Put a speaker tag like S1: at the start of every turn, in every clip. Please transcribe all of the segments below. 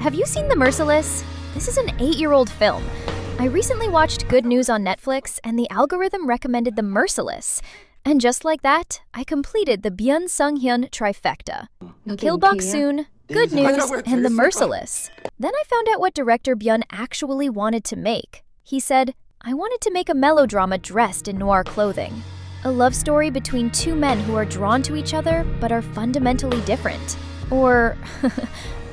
S1: Have you seen The Merciless? This is an 8-year-old film. I recently watched Good News on Netflix, and the algorithm recommended The Merciless. And just like that, I completed the Byun Sung-hyun trifecta. Kill Bok-soon, Good News, and The Merciless. Then I found out what director Byun actually wanted to make. He said, "I wanted to make a melodrama dressed in noir clothing. A love story between two men who are drawn to each other but are fundamentally different." Or,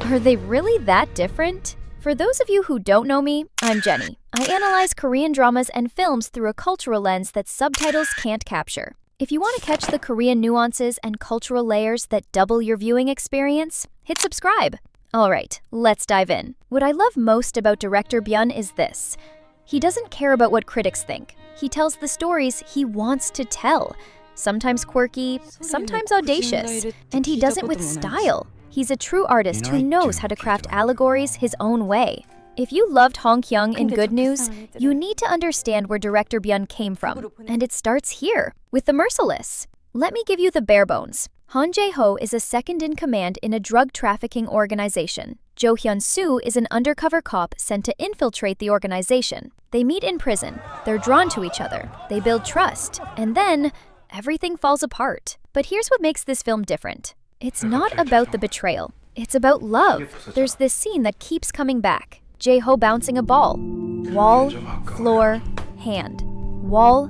S1: are they really that different? For those of you who don't know me, I'm Jenny. I analyze Korean dramas and films through a cultural lens that subtitles can't capture. If you want to catch the Korean nuances and cultural layers that double your viewing experience, hit subscribe. Alright, let's dive in. What I love most about director Byun is this. He doesn't care about what critics think. He tells the stories he wants to tell. Sometimes quirky, sometimes audacious. And he does it with style. He's a true artist who knows how to craft allegories his own way. If you loved Hong Kyung in Good News, you need to understand where director Byun came from. And it starts here, with The Merciless. Let me give you the bare bones. Han Jae-ho is a second-in-command in a drug trafficking organization. Jo Hyun-soo is an undercover cop sent to infiltrate the organization. They meet in prison. They're drawn to each other. They build trust. And then, everything falls apart. But here's what makes this film different. It's not about the betrayal. It's about love. There's this scene that keeps coming back. Jae-ho bouncing a ball. Wall, floor, hand. Wall,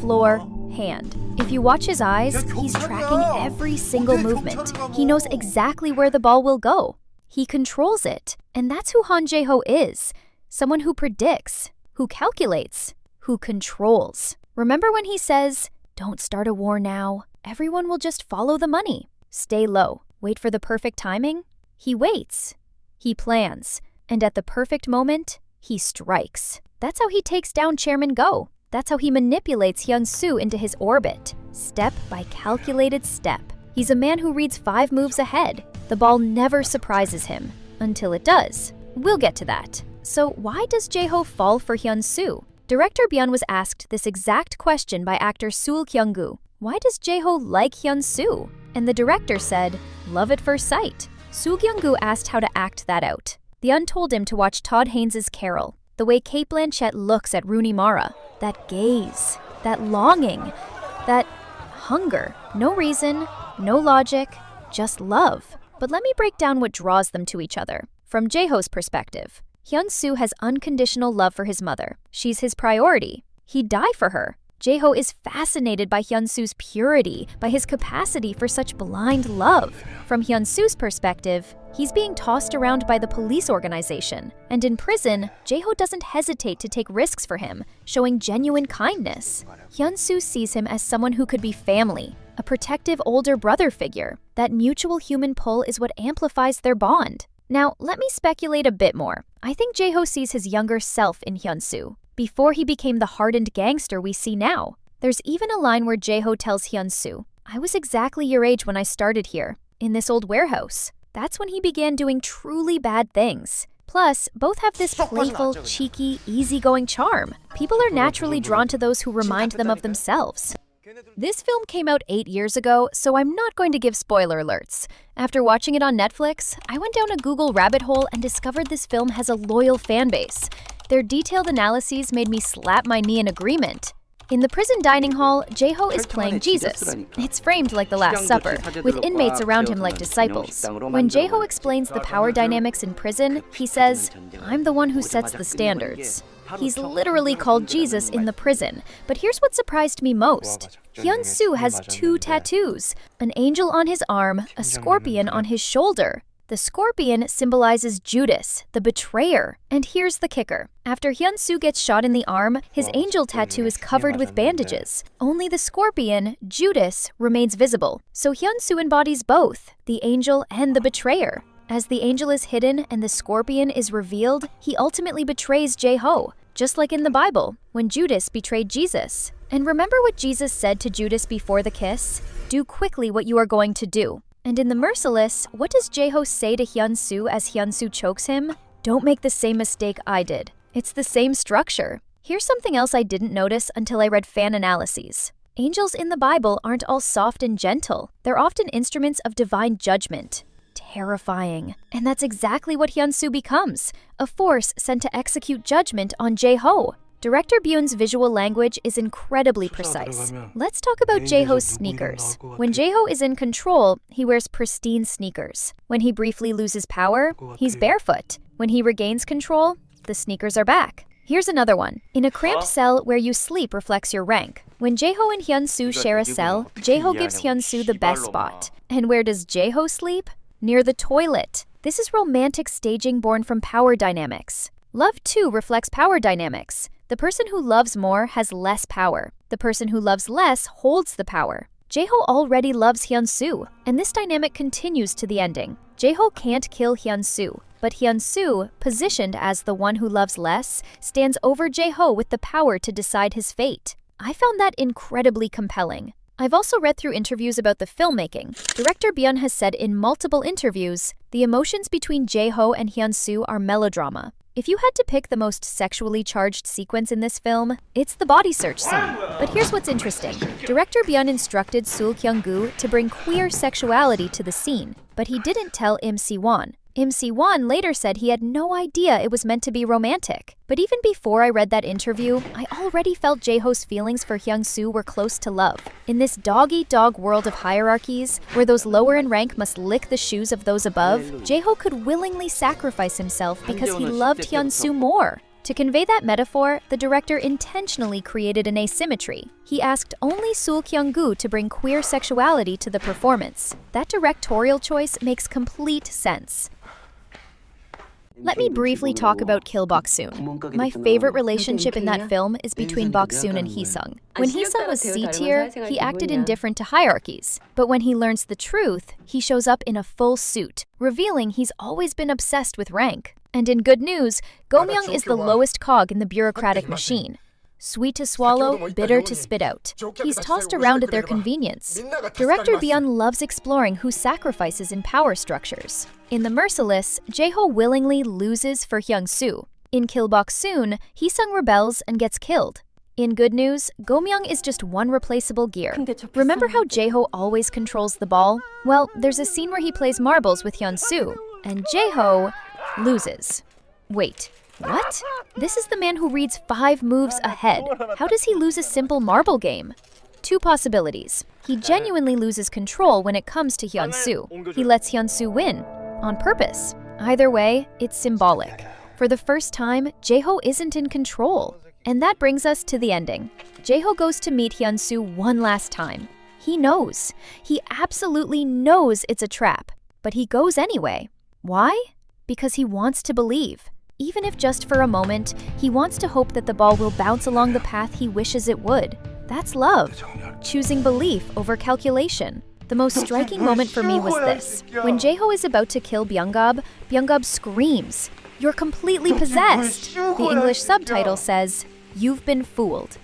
S1: floor, hand. If you watch his eyes, he's tracking every single movement. He knows exactly where the ball will go. He controls it. And that's who Han Jae-ho is. Someone who predicts, who calculates, who controls. Remember when he says, "Don't start a war now. Everyone will just follow the money. Stay low. Wait for the perfect timing." He waits. He plans. And at the perfect moment, he strikes. That's how he takes down Chairman Go. That's how he manipulates Hyun-soo into his orbit, step by calculated step. He's a man who reads 5 moves ahead. The ball never surprises him, until it does. We'll get to that. So why does Jae-ho fall for Hyun-soo? Director Byun was asked this exact question by actor Kyung-gu. Why does Jae-ho like Hyun-soo? And the director said, love at first sight. Kyung-gu asked how to act that out. The Un told him to watch Todd Haynes' Carol. The way Cate Blanchett looks at Rooney Mara. That gaze, that longing, that hunger. No reason, no logic, just love. But let me break down what draws them to each other. From Jae-ho's perspective, Hyun-soo has unconditional love for his mother. She's his priority. He'd die for her. Jae-ho is fascinated by Hyun-soo's purity, by his capacity for such blind love. From Hyun-soo's perspective, he's being tossed around by the police organization. And in prison, Jae-ho doesn't hesitate to take risks for him, showing genuine kindness. Hyun-soo sees him as someone who could be family, a protective older brother figure. That mutual human pull is what amplifies their bond. Now, let me speculate a bit more. I think Jae-ho sees his younger self in Hyun-soo, before he became the hardened gangster we see now. There's even a line where Jae-ho tells Hyun-soo, "I was exactly your age when I started here, in this old warehouse." That's when he began doing truly bad things. Plus, both have this playful, cheeky, easygoing charm. People are naturally drawn to those who remind them of themselves. This film came out 8 years ago, so I'm not going to give spoiler alerts. After watching it on Netflix, I went down a Google rabbit hole and discovered this film has a loyal fan base. Their detailed analyses made me slap my knee in agreement. In the prison dining hall, Jae-ho is playing Jesus. It's framed like the Last Supper, with inmates around him like disciples. When Jae-ho explains the power dynamics in prison, he says, "I'm the one who sets the standards." He's literally called Jesus in the prison. But here's what surprised me most. Hyun-soo has 2 tattoos, an angel on his arm, a scorpion on his shoulder. The scorpion symbolizes Judas, the betrayer. And here's the kicker. After Hyun-soo gets shot in the arm, his angel tattoo is covered with bandages. Only the scorpion, Judas, remains visible. So Hyun-soo embodies both, the angel and the betrayer. As the angel is hidden and the scorpion is revealed, he ultimately betrays Jae-ho, just like in the Bible, when Judas betrayed Jesus. And remember what Jesus said to Judas before the kiss? Do quickly what you are going to do. And in The Merciless, what does Jae-ho say to Hyun-soo as Hyun-soo chokes him? Don't make the same mistake I did. It's the same structure. Here's something else I didn't notice until I read fan analyses. Angels in the Bible aren't all soft and gentle. They're often instruments of divine judgment. terrifying. And that's exactly what Hyun-soo becomes, a force sent to execute judgment on Jae-ho. Director Byun's visual language is incredibly precise. Let's talk about Jae-ho's sneakers. When Jae-ho is in control, he wears pristine sneakers. When he briefly loses power, he's barefoot. When he regains control, the sneakers are back. Here's another one. In a cramped cell where you sleep reflects your rank. When Jae-ho and Hyun-soo share a cell, Jae-ho gives Hyun-soo the best spot. And where does Jae-ho sleep? Near the toilet. This is romantic staging born from power dynamics. Love, too, reflects power dynamics. The person who loves more has less power. The person who loves less holds the power. Jae-ho already loves Hyun-soo, and this dynamic continues to the ending. Jae-ho can't kill Hyun-soo, but Hyun-soo, positioned as the one who loves less, stands over Jae-ho with the power to decide his fate. I found that incredibly compelling. I've also read through interviews about the filmmaking. Director Byun has said in multiple interviews, the emotions between Jae-ho and Hyun-soo are melodrama. If you had to pick the most sexually charged sequence in this film, it's the body search scene. But here's what's interesting. Director Byun instructed Kyung-gu to bring queer sexuality to the scene, but he didn't tell Si-wan. Si-wan later said he had no idea it was meant to be romantic. But even before I read that interview, I already felt Jae-ho's feelings for Hyun-soo were close to love. In this dog-eat-dog world of hierarchies, where those lower in rank must lick the shoes of those above, Jae-ho could willingly sacrifice himself because he loved Hyun-soo more. To convey that metaphor, the director intentionally created an asymmetry. He asked only Kyung-gu to bring queer sexuality to the performance. That directorial choice makes complete sense. Let me briefly talk about Kill Bok-soon. My favorite relationship in that film is between Bok-soon and Hee-sung. When Hee-sung was C-tier, he acted indifferent to hierarchies. But when he learns the truth, he shows up in a full suit, revealing he's always been obsessed with rank. And in good news, Go-myung is the lowest cog in the bureaucratic machine. Sweet to swallow, bitter to spit out. He's tossed around at their convenience. Director Byun loves exploring who sacrifices in power structures. In The Merciless, Jae-ho willingly loses for Hyun-soo. In Kill Bok-soon, Hee-sung rebels and gets killed. In good news, Go-myung is just one replaceable gear. Remember how Jae-ho always controls the ball? Well, there's a scene where he plays marbles with Hyun-soo, and Jae-ho loses. Wait, what? This is the man who reads 5 moves ahead. How does he lose a simple marble game? 2 possibilities. He genuinely loses control when it comes to Hyun-soo. He lets Hyun-soo win, on purpose. Either way, it's symbolic. For the first time, Jae-ho isn't in control. And that brings us to the ending. Jae-ho goes to meet Hyun-soo one last time. He knows. He absolutely knows it's a trap. But he goes anyway. Why? Because he wants to believe. Even if just for a moment, he wants to hope that the ball will bounce along the path he wishes it would. That's love. Choosing belief over calculation. The most striking moment for me was this. When Jae-ho is about to kill Byung-gab, Byung-gab screams, "You're completely possessed!" The English subtitle says, "You've been fooled."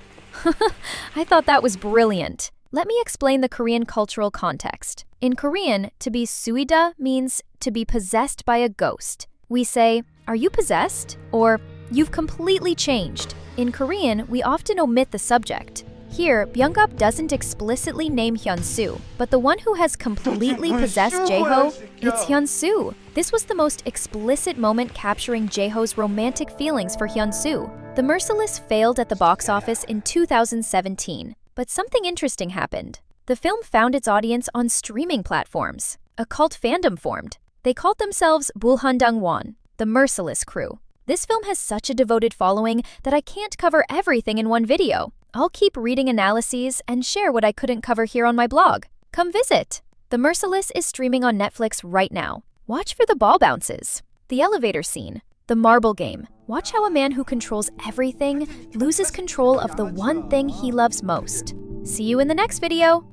S1: I thought that was brilliant. Let me explain the Korean cultural context. In Korean, to be suida means to be possessed by a ghost. We say, "Are you possessed?" or "You've completely changed." In Korean, we often omit the subject. Here, Byung-gab doesn't explicitly name Hyun-soo, but the one who has completely possessed Jae-ho, it's Hyun-soo. This was the most explicit moment capturing Jae-ho's romantic feelings for Hyun-soo. The Merciless failed at the box office in 2017, but something interesting happened. The film found its audience on streaming platforms. A cult fandom formed. They called themselves Bulhandangwon, the Merciless crew. This film has such a devoted following that I can't cover everything in one video. I'll keep reading analyses and share what I couldn't cover here on my blog. Come visit! The Merciless is streaming on Netflix right now. Watch for the ball bounces, the elevator scene, the marble game. Watch how a man who controls everything loses control of the one thing he loves most. See you in the next video!